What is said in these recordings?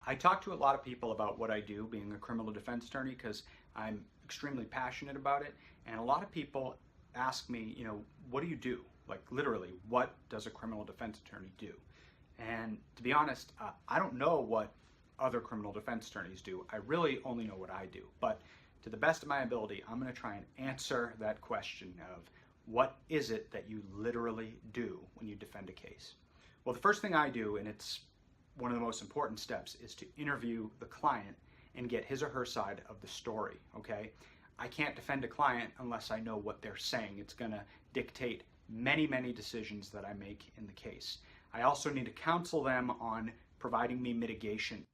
I talk to a lot of people about what I do being a criminal defense attorney because I'm extremely passionate about it. And a lot of people ask me, what do you do? Like literally, what does a criminal defense attorney do? And to be honest, I don't know what other criminal defense attorneys do. I really only know what I do. But to the best of my ability, I'm going to try and answer that question of what is it that you literally do when you defend a case? Well, the first thing I do, and it's one of the most important steps, is to interview the client and get his or her side of the story, okay? I can't defend a client unless I know what they're saying. It's going to dictate many, many decisions that I make in the case. I also need to counsel them on providing me mitigation.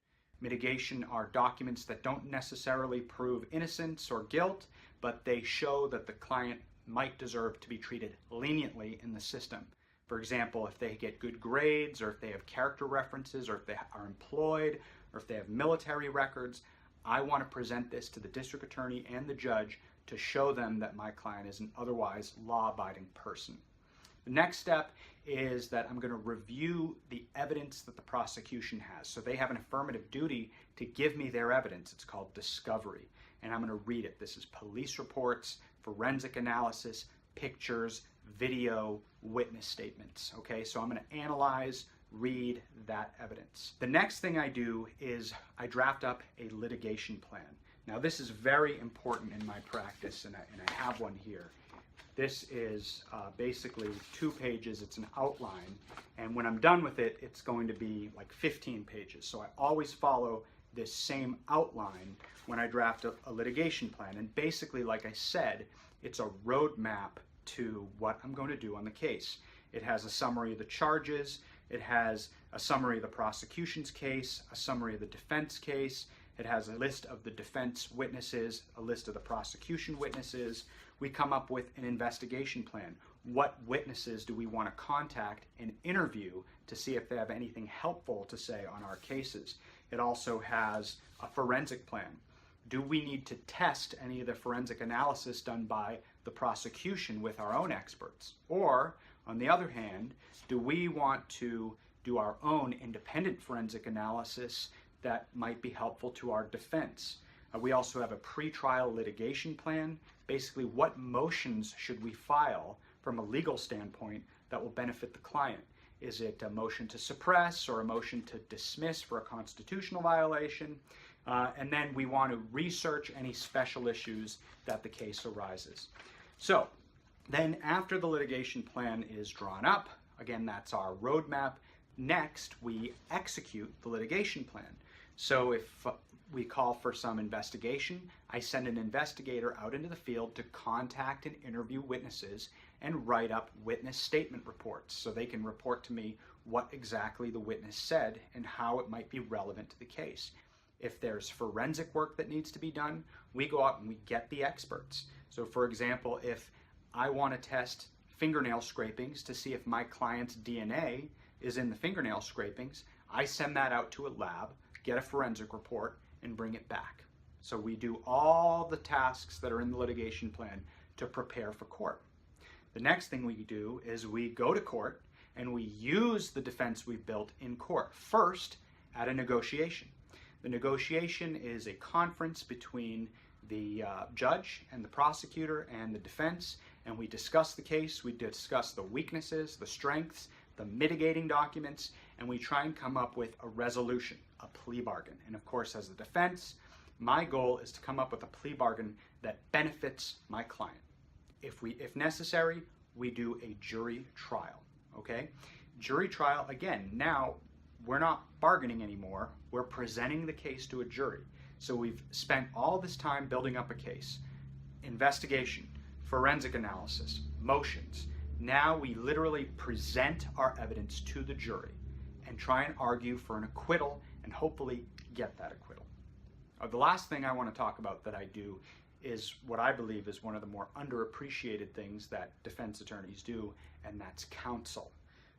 Mitigation are documents that don't necessarily prove innocence or guilt, but they show that the client might deserve to be treated leniently in the system. For example, if they get good grades, or if they have character references, or if they are employed, or if they have military records, I want to present this to the district attorney and the judge to show them that my client is an otherwise law-abiding person. The next step is that I'm going to review the evidence that the prosecution has. So they have an affirmative duty to give me their evidence. It's called discovery. And I'm going to read it. This is police reports, forensic analysis, pictures, video, witness statements. Okay, so I'm going to analyze, read that evidence. The next thing I do is I draft up a litigation plan. Now this is very important in my practice, and I have one here. This is basically 2 pages. It's an outline, and when I'm done with it, it's going to be like 15 pages. So I always follow this same outline when I draft a litigation plan. And basically, like I said, it's a roadmap to what I'm going to do on the case. It has a summary of the charges. It has a summary of the prosecution's case, a summary of the defense case. It has a list of the defense witnesses, a list of the prosecution witnesses. We come up with an investigation plan. What witnesses do we want to contact and interview to see if they have anything helpful to say on our cases? It also has a forensic plan. Do we need to test any of the forensic analysis done by the prosecution with our own experts? Or, on the other hand, do we want to do our own independent forensic analysis that might be helpful to our defense? We also have a pre-trial litigation plan. Basically, what motions should we file from a legal standpoint that will benefit the client? Is it a motion to suppress or a motion to dismiss for a constitutional violation? And then we want to research any special issues that the case arises. So then after the litigation plan is drawn up, again, that's our roadmap. Next, we execute the litigation plan. So if we call for some investigation, I send an investigator out into the field to contact and interview witnesses and write up witness statement reports so they can report to me what exactly the witness said and how it might be relevant to the case. If there's forensic work that needs to be done, we go out and we get the experts. So for example, if I want to test fingernail scrapings to see if my client's DNA is in the fingernail scrapings, I send that out to a lab, get a forensic report, and bring it back. So we do all the tasks that are in the litigation plan to prepare for court. The next thing we do is we go to court and we use the defense we've built in court. First, at a negotiation. The negotiation is a conference between the judge and the prosecutor and the defense, and we discuss the case, we discuss the weaknesses, the strengths, the mitigating documents, and we try and come up with a resolution, a plea bargain. And of course, as the defense, my goal is to come up with a plea bargain that benefits my client. If necessary, we do a jury trial, okay? Jury trial, again, now we're not bargaining anymore, we're presenting the case to a jury. So we've spent all this time building up a case, investigation, forensic analysis, motions. Now we literally present our evidence to the jury and try and argue for an acquittal and hopefully get that acquittal. The last thing I want to talk about that I do is what I believe is one of the more underappreciated things that defense attorneys do, and that's counsel.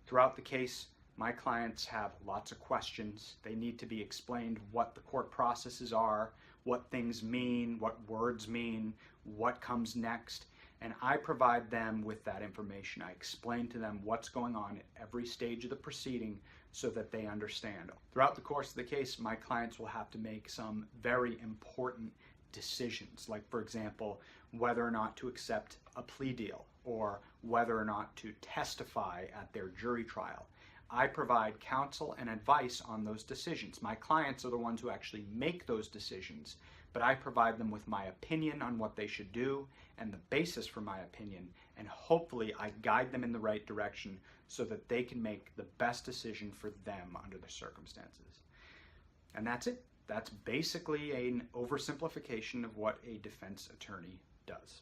Throughout the case, my clients have lots of questions. They need to be explained what the court processes are, what things mean, what words mean, what comes next. And I provide them with that information. I explain to them what's going on at every stage of the proceeding so that they understand. Throughout the course of the case, my clients will have to make some very important decisions, like, for example, whether or not to accept a plea deal or whether or not to testify at their jury trial. I provide counsel and advice on those decisions. My clients are the ones who actually make those decisions, but I provide them with my opinion on what they should do and the basis for my opinion, and hopefully I guide them in the right direction so that they can make the best decision for them under the circumstances. And that's it. That's basically an oversimplification of what a defense attorney does.